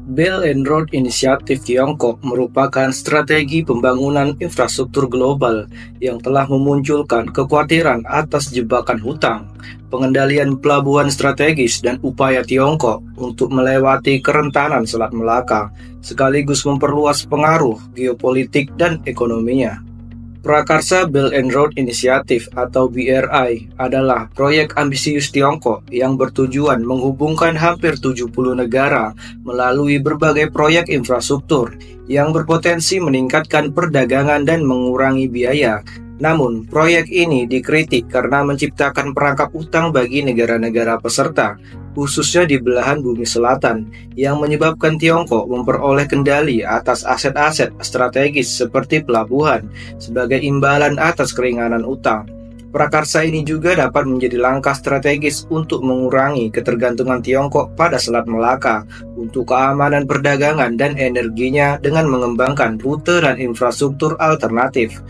Belt and Road Initiative Tiongkok merupakan strategi pembangunan infrastruktur global yang telah memunculkan kekhawatiran atas jebakan hutang, pengendalian pelabuhan strategis, dan upaya Tiongkok untuk melewati kerentanan Selat Melaka, sekaligus memperluas pengaruh geopolitik dan ekonominya. Prakarsa Belt and Road Initiative atau BRI adalah proyek ambisius Tiongkok yang bertujuan menghubungkan hampir 70 negara melalui berbagai proyek infrastruktur yang berpotensi meningkatkan perdagangan dan mengurangi biaya. Namun, proyek ini dikritik karena menciptakan perangkap utang bagi negara-negara peserta, khususnya di belahan bumi selatan, yang menyebabkan Tiongkok memperoleh kendali atas aset-aset strategis seperti pelabuhan sebagai imbalan atas keringanan utang. Prakarsa ini juga dapat menjadi langkah strategis untuk mengurangi ketergantungan Tiongkok pada Selat Melaka untuk keamanan perdagangan dan energinya dengan mengembangkan rute dan infrastruktur alternatif.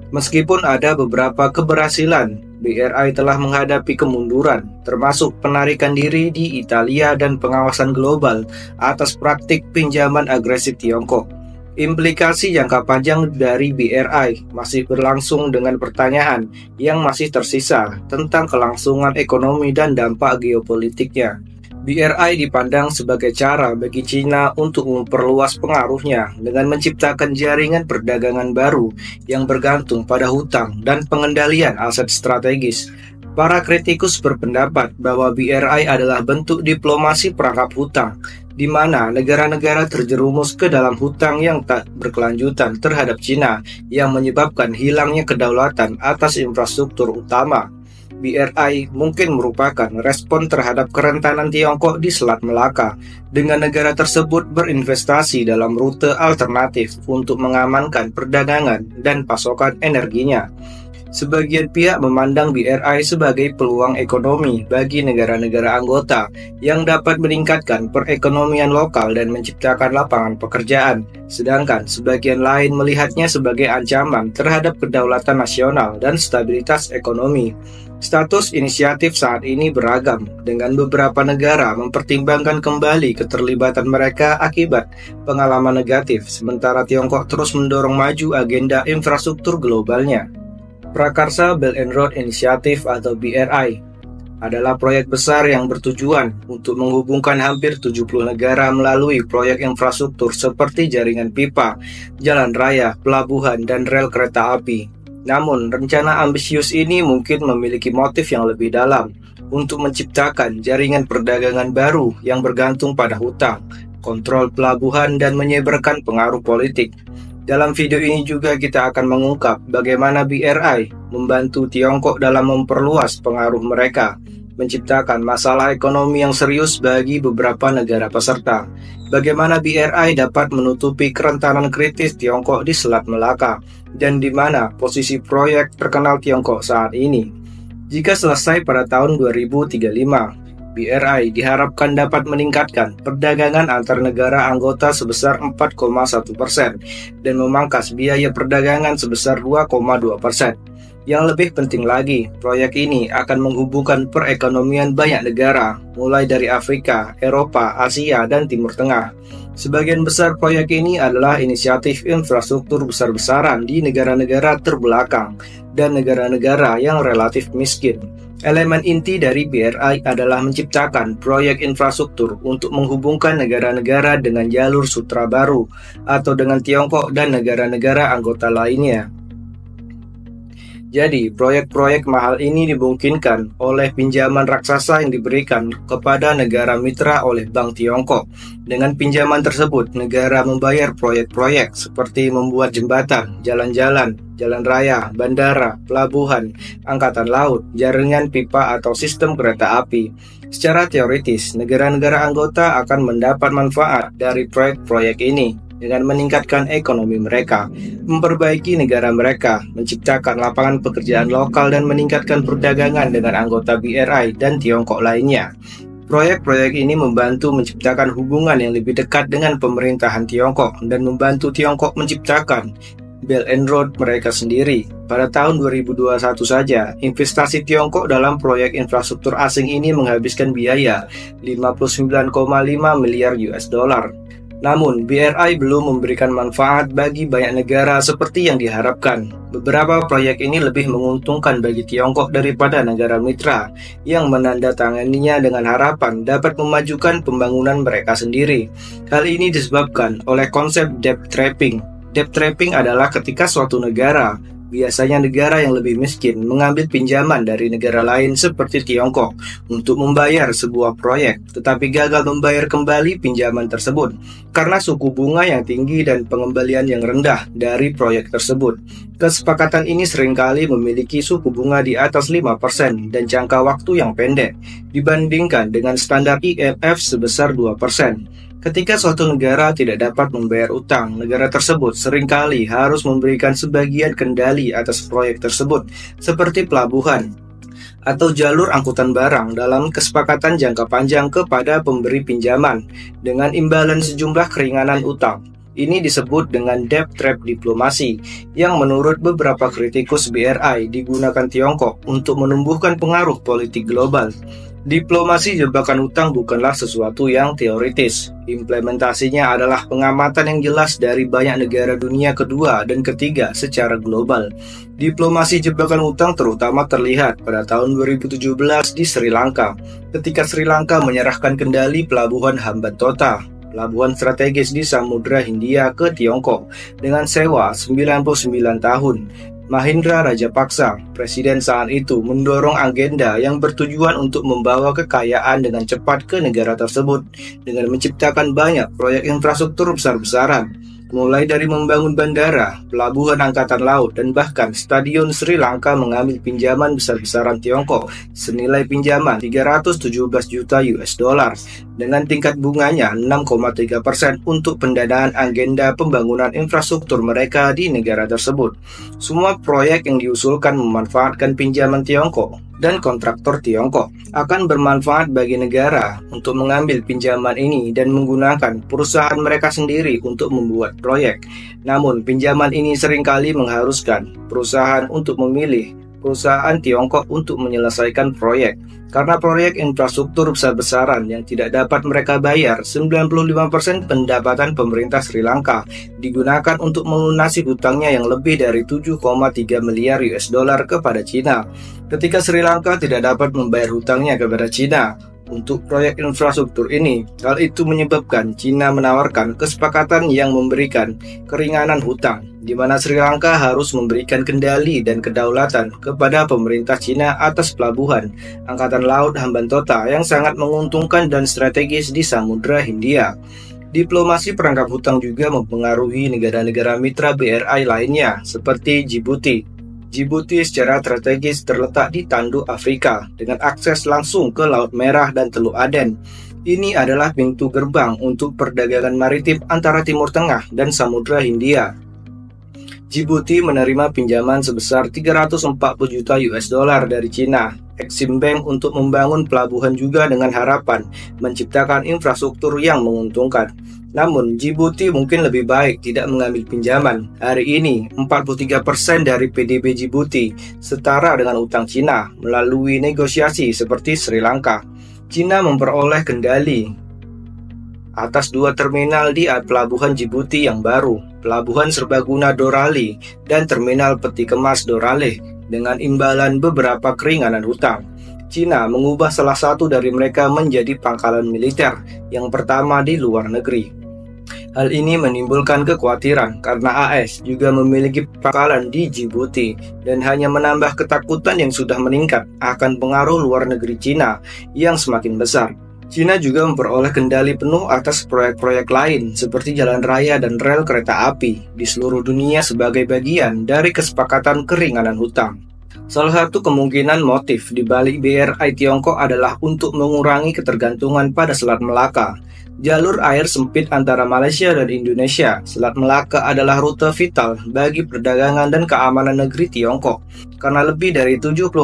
Meskipun ada beberapa keberhasilan, BRI telah menghadapi kemunduran, termasuk penarikan diri di Italia dan pengawasan global atas praktik pinjaman agresif Tiongkok. Implikasi jangka panjang dari BRI masih berlangsung dengan pertanyaan yang masih tersisa tentang kelangsungan ekonomi dan dampak geopolitiknya. BRI dipandang sebagai cara bagi Cina untuk memperluas pengaruhnya dengan menciptakan jaringan perdagangan baru yang bergantung pada hutang dan pengendalian aset strategis. Para kritikus berpendapat bahwa BRI adalah bentuk diplomasi perangkap hutang, di mana negara-negara terjerumus ke dalam hutang yang tak berkelanjutan terhadap Cina yang menyebabkan hilangnya kedaulatan atas infrastruktur utama. BRI mungkin merupakan respon terhadap kerentanan Tiongkok di Selat Melaka, dengan negara tersebut berinvestasi dalam rute alternatif untuk mengamankan perdagangan dan pasokan energinya. Sebagian pihak memandang BRI sebagai peluang ekonomi bagi negara-negara anggota yang dapat meningkatkan perekonomian lokal dan menciptakan lapangan pekerjaan, sedangkan sebagian lain melihatnya sebagai ancaman terhadap kedaulatan nasional dan stabilitas ekonomi. Status inisiatif saat ini beragam, dengan beberapa negara mempertimbangkan kembali keterlibatan mereka akibat pengalaman negatif, sementara Tiongkok terus mendorong maju agenda infrastruktur globalnya. Prakarsa Belt and Road Initiative atau BRI adalah proyek besar yang bertujuan untuk menghubungkan hampir 70 negara melalui proyek infrastruktur seperti jaringan pipa, jalan raya, pelabuhan, dan rel kereta api. Namun, rencana ambisius ini mungkin memiliki motif yang lebih dalam untuk menciptakan jaringan perdagangan baru yang bergantung pada hutang, kontrol pelabuhan, dan menyebarkan pengaruh politik. Dalam video ini juga kita akan mengungkap bagaimana BRI membantu Tiongkok dalam memperluas pengaruh mereka, menciptakan masalah ekonomi yang serius bagi beberapa negara peserta, bagaimana BRI dapat menutupi kerentanan kritis Tiongkok di Selat Melaka, dan di mana posisi proyek terkenal Tiongkok saat ini. Jika selesai pada tahun 2035, BRI diharapkan dapat meningkatkan perdagangan antar negara anggota sebesar 4,1% dan memangkas biaya perdagangan sebesar 2,2%. Yang lebih penting lagi, proyek ini akan menghubungkan perekonomian banyak negara, mulai dari Afrika, Eropa, Asia, dan Timur Tengah. Sebagian besar proyek ini adalah inisiatif infrastruktur besar-besaran di negara-negara terbelakang dan negara-negara yang relatif miskin. Elemen inti dari BRI adalah menciptakan proyek infrastruktur untuk menghubungkan negara-negara dengan jalur sutra baru atau dengan Tiongkok dan negara-negara anggota lainnya. Jadi, proyek-proyek mahal ini dimungkinkan oleh pinjaman raksasa yang diberikan kepada negara mitra oleh Bank Tiongkok. Dengan pinjaman tersebut, negara membayar proyek-proyek seperti membuat jembatan, jalan-jalan, jalan raya, bandara, pelabuhan, angkatan laut, jaringan pipa atau sistem kereta api. Secara teoritis, negara-negara anggota akan mendapat manfaat dari proyek-proyek ini dengan meningkatkan ekonomi mereka, memperbaiki negara mereka, menciptakan lapangan pekerjaan lokal, dan meningkatkan perdagangan dengan anggota BRI dan Tiongkok lainnya. Proyek-proyek ini membantu menciptakan hubungan yang lebih dekat dengan pemerintahan Tiongkok dan membantu Tiongkok menciptakan Belt and Road mereka sendiri. Pada tahun 2021 saja, investasi Tiongkok dalam proyek infrastruktur asing ini menghabiskan biaya 59,5 miliar US dollar. Namun, BRI belum memberikan manfaat bagi banyak negara seperti yang diharapkan. Beberapa proyek ini lebih menguntungkan bagi Tiongkok daripada negara mitra yang menandatanganinya dengan harapan dapat memajukan pembangunan mereka sendiri. Hal ini disebabkan oleh konsep debt trapping. Debt trapping adalah ketika suatu negara, biasanya negara yang lebih miskin, mengambil pinjaman dari negara lain seperti Tiongkok untuk membayar sebuah proyek, tetapi gagal membayar kembali pinjaman tersebut karena suku bunga yang tinggi dan pengembalian yang rendah dari proyek tersebut. Kesepakatan ini seringkali memiliki suku bunga di atas 5% dan jangka waktu yang pendek dibandingkan dengan standar IMF sebesar 2%. Ketika suatu negara tidak dapat membayar utang, negara tersebut seringkali harus memberikan sebagian kendali atas proyek tersebut, seperti pelabuhan atau jalur angkutan barang dalam kesepakatan jangka panjang kepada pemberi pinjaman dengan imbalan sejumlah keringanan utang. Ini disebut dengan debt trap diplomasi, yang menurut beberapa kritikus BRI digunakan Tiongkok untuk menumbuhkan pengaruh politik global. Diplomasi jebakan utang bukanlah sesuatu yang teoritis. Implementasinya adalah pengamatan yang jelas dari banyak negara dunia kedua dan ketiga secara global. Diplomasi jebakan utang terutama terlihat pada tahun 2017 di Sri Lanka, ketika Sri Lanka menyerahkan kendali pelabuhan Hambantota, pelabuhan strategis di Samudra Hindia, ke Tiongkok dengan sewa 99 tahun. Mahendra Rajapaksa, presiden saat itu, mendorong agenda yang bertujuan untuk membawa kekayaan dengan cepat ke negara tersebut dengan menciptakan banyak proyek infrastruktur besar-besaran, mulai dari membangun bandara, pelabuhan angkatan laut, dan bahkan stadion. Sri Lanka mengambil pinjaman besar-besaran Tiongkok senilai pinjaman 317 juta US dollar dengan tingkat bunganya 6,3% untuk pendanaan agenda pembangunan infrastruktur mereka di negara tersebut. Semua proyek yang diusulkan memanfaatkan pinjaman Tiongkok dan kontraktor Tiongkok akan bermanfaat bagi negara untuk mengambil pinjaman ini dan menggunakan perusahaan mereka sendiri untuk membuat proyek. Namun, pinjaman ini seringkali mengharuskan perusahaan untuk memilih perusahaan Tiongkok untuk menyelesaikan proyek. Karena proyek infrastruktur besar-besaran yang tidak dapat mereka bayar, 95% pendapatan pemerintah Sri Lanka digunakan untuk melunasi hutangnya yang lebih dari 7,3 miliar US dollar kepada Cina. Ketika Sri Lanka tidak dapat membayar hutangnya kepada Cina untuk proyek infrastruktur ini, hal itu menyebabkan Cina menawarkan kesepakatan yang memberikan keringanan hutang, di mana Sri Lanka harus memberikan kendali dan kedaulatan kepada pemerintah Cina atas pelabuhan angkatan laut Hambantota yang sangat menguntungkan dan strategis di Samudra Hindia. Diplomasi perangkap hutang juga mempengaruhi negara-negara mitra BRI lainnya seperti Djibouti. Djibouti secara strategis terletak di tanduk Afrika dengan akses langsung ke Laut Merah dan Teluk Aden. Ini adalah pintu gerbang untuk perdagangan maritim antara Timur Tengah dan Samudra Hindia. Djibouti menerima pinjaman sebesar 340 juta US dollar dari Cina, Exim Bank, untuk membangun pelabuhan juga dengan harapan menciptakan infrastruktur yang menguntungkan. Namun, Djibouti mungkin lebih baik tidak mengambil pinjaman. Hari ini, 43% dari PDB Djibouti setara dengan utang Cina melalui negosiasi seperti Sri Lanka. Cina memperoleh kendali atas 2 terminal di pelabuhan Djibouti yang baru, Pelabuhan Serbaguna Dorali dan Terminal Peti Kemas Dorale, dengan imbalan beberapa keringanan hutang. Cina mengubah salah satu dari mereka menjadi pangkalan militer yang pertama di luar negeri. Hal ini menimbulkan kekhawatiran karena AS juga memiliki pangkalan di Djibouti dan hanya menambah ketakutan yang sudah meningkat akan pengaruh luar negeri Cina yang semakin besar. Cina juga memperoleh kendali penuh atas proyek-proyek lain seperti jalan raya dan rel kereta api di seluruh dunia sebagai bagian dari kesepakatan keringanan hutang. Salah satu kemungkinan motif di balik BRI Tiongkok adalah untuk mengurangi ketergantungan pada Selat Melaka. Jalur air sempit antara Malaysia dan Indonesia, Selat Melaka adalah rute vital bagi perdagangan dan keamanan negeri Tiongkok, karena lebih dari 70%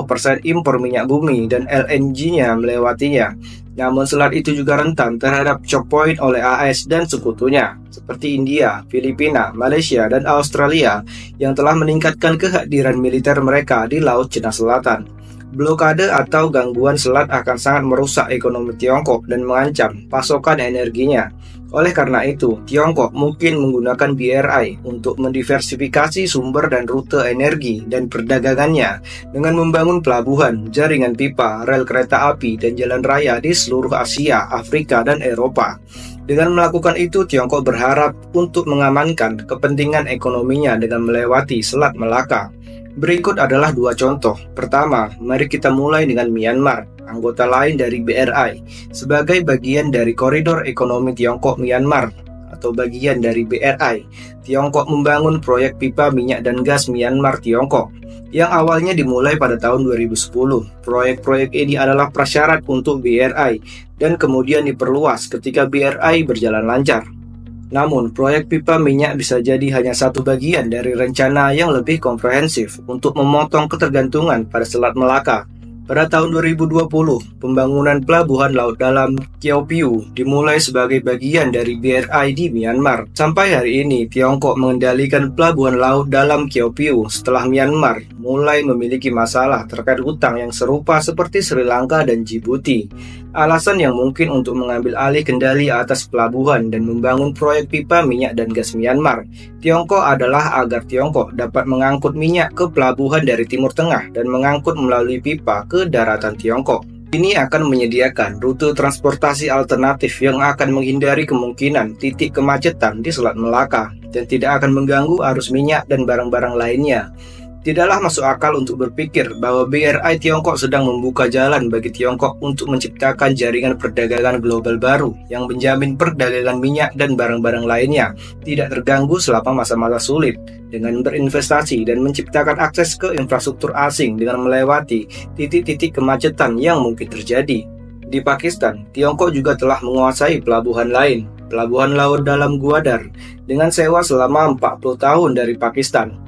impor minyak bumi dan LNG-nya melewatinya. Namun selat itu juga rentan terhadap choke point oleh AS dan sekutunya, seperti India, Filipina, Malaysia, dan Australia yang telah meningkatkan kehadiran militer mereka di Laut Cina Selatan. Blokade atau gangguan selat akan sangat merusak ekonomi Tiongkok dan mengancam pasokan energinya. Oleh karena itu, Tiongkok mungkin menggunakan BRI untuk mendiversifikasi sumber dan rute energi dan perdagangannya dengan membangun pelabuhan, jaringan pipa, rel kereta api, dan jalan raya di seluruh Asia, Afrika, dan Eropa. Dengan melakukan itu, Tiongkok berharap untuk mengamankan kepentingan ekonominya dengan melewati Selat Melaka. Berikut adalah dua contoh. Pertama, mari kita mulai dengan Myanmar, anggota lain dari BRI, sebagai bagian dari koridor ekonomi Tiongkok-Myanmar atau bagian dari BRI. Tiongkok membangun proyek pipa minyak dan gas Myanmar-Tiongkok yang awalnya dimulai pada tahun 2010. Proyek-proyek ini adalah prasyarat untuk BRI dan kemudian diperluas ketika BRI berjalan lancar. Namun, proyek pipa minyak bisa jadi hanya satu bagian dari rencana yang lebih komprehensif untuk memotong ketergantungan pada Selat Melaka. Pada tahun 2020, pembangunan pelabuhan laut dalam Kieu Piu dimulai sebagai bagian dari BRI di Myanmar. Sampai hari ini, Tiongkok mengendalikan pelabuhan laut dalam Kieu Piu setelah Myanmar mulai memiliki masalah terkait hutang yang serupa seperti Sri Lanka dan Djibouti. Alasan yang mungkin untuk mengambil alih kendali atas pelabuhan dan membangun proyek pipa minyak dan gas Myanmar Tiongkok adalah agar Tiongkok dapat mengangkut minyak ke pelabuhan dari Timur Tengah dan mengangkut melalui pipa ke daratan Tiongkok. Ini akan menyediakan rute transportasi alternatif yang akan menghindari kemungkinan titik kemacetan di Selat Melaka dan tidak akan mengganggu arus minyak dan barang-barang lainnya. Tidaklah masuk akal untuk berpikir bahwa BRI Tiongkok sedang membuka jalan bagi Tiongkok untuk menciptakan jaringan perdagangan global baru yang menjamin perdagangan minyak dan barang-barang lainnya tidak terganggu selama masa-masa sulit dengan berinvestasi dan menciptakan akses ke infrastruktur asing dengan melewati titik-titik kemacetan yang mungkin terjadi. Di Pakistan, Tiongkok juga telah menguasai pelabuhan lain, pelabuhan laut dalam Gwadar, dengan sewa selama 40 tahun dari Pakistan.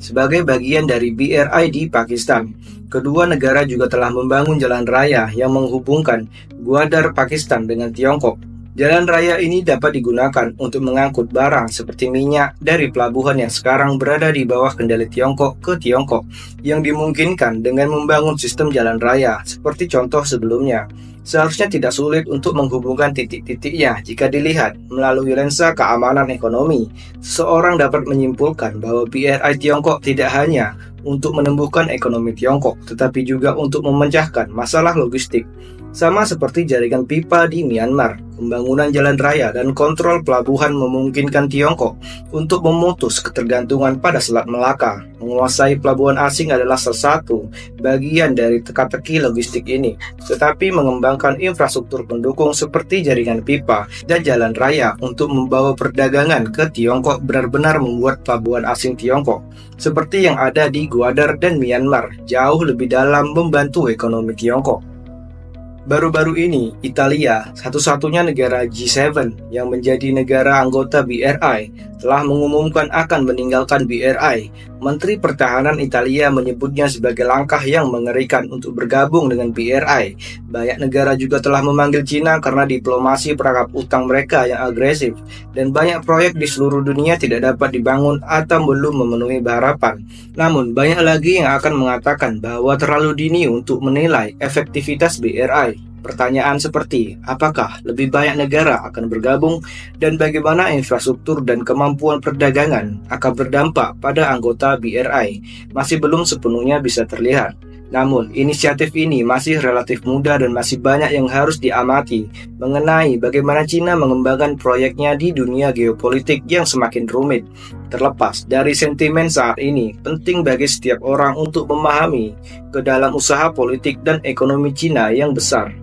Sebagai bagian dari BRI di Pakistan, kedua negara juga telah membangun jalan raya yang menghubungkan Gwadar, Pakistan dengan Tiongkok. Jalan raya ini dapat digunakan untuk mengangkut barang seperti minyak dari pelabuhan yang sekarang berada di bawah kendali Tiongkok ke Tiongkok, yang dimungkinkan dengan membangun sistem jalan raya seperti contoh sebelumnya. Seharusnya tidak sulit untuk menghubungkan titik-titiknya jika dilihat melalui lensa keamanan ekonomi. Seseorang dapat menyimpulkan bahwa BRI Tiongkok tidak hanya untuk menumbuhkan ekonomi Tiongkok, tetapi juga untuk memecahkan masalah logistik. Sama seperti jaringan pipa di Myanmar, pembangunan jalan raya dan kontrol pelabuhan memungkinkan Tiongkok untuk memutus ketergantungan pada Selat Melaka. Menguasai pelabuhan asing adalah salah satu bagian dari teka-teki logistik ini, tetapi mengembangkan infrastruktur pendukung seperti jaringan pipa dan jalan raya untuk membawa perdagangan ke Tiongkok benar-benar membuat pelabuhan asing Tiongkok, seperti yang ada di Gwadar dan Myanmar, jauh lebih dalam membantu ekonomi Tiongkok. Baru-baru ini, Italia, satu-satunya negara G7 yang menjadi negara anggota BRI, telah mengumumkan akan meninggalkan BRI. Menteri Pertahanan Italia menyebutnya sebagai langkah yang mengerikan untuk bergabung dengan BRI. Banyak negara juga telah memanggil Cina karena diplomasi perangkap utang mereka yang agresif, dan banyak proyek di seluruh dunia tidak dapat dibangun atau belum memenuhi harapan. Namun, banyak lagi yang akan mengatakan bahwa terlalu dini untuk menilai efektivitas BRI. Pertanyaan seperti, apakah lebih banyak negara akan bergabung dan bagaimana infrastruktur dan kemampuan perdagangan akan berdampak pada anggota BRI masih belum sepenuhnya bisa terlihat. Namun, inisiatif ini masih relatif muda dan masih banyak yang harus diamati mengenai bagaimana Cina mengembangkan proyeknya di dunia geopolitik yang semakin rumit. Terlepas dari sentimen saat ini, penting bagi setiap orang untuk memahami ke dalam usaha politik dan ekonomi Cina yang besar.